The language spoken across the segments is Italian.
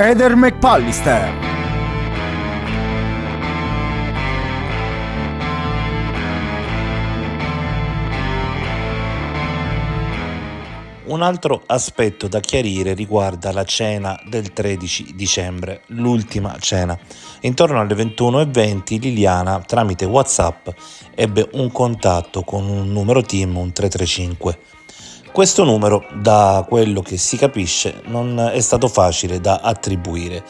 Heather McPallister. Un altro aspetto da chiarire riguarda la cena del 13 dicembre, l'ultima cena. Intorno alle 21:20 Liliana, tramite WhatsApp, ebbe un contatto con un numero team, un 335. Questo numero, da quello che si capisce, non è stato facile da attribuire.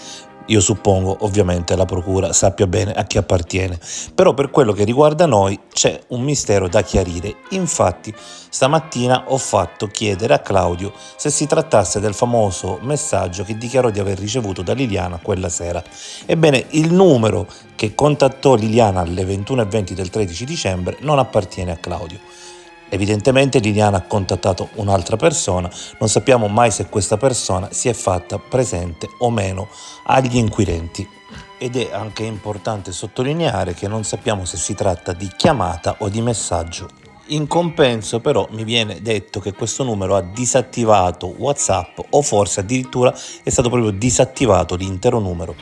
Io suppongo ovviamente la procura sappia bene a chi appartiene, però per quello che riguarda noi c'è un mistero da chiarire. Infatti stamattina ho fatto chiedere a Claudio se si trattasse del famoso messaggio che dichiarò di aver ricevuto da Liliana quella sera. Ebbene, il numero che contattò Liliana alle 21:20 del 13 dicembre non appartiene a Claudio. Evidentemente Liliana ha contattato un'altra persona, non sappiamo mai se questa persona si è fatta presente o meno agli inquirenti. Ed è anche importante sottolineare che non sappiamo se si tratta di chiamata o di messaggio. In compenso però mi viene detto che questo numero ha disattivato WhatsApp o forse addirittura è stato proprio disattivato l'intero numero.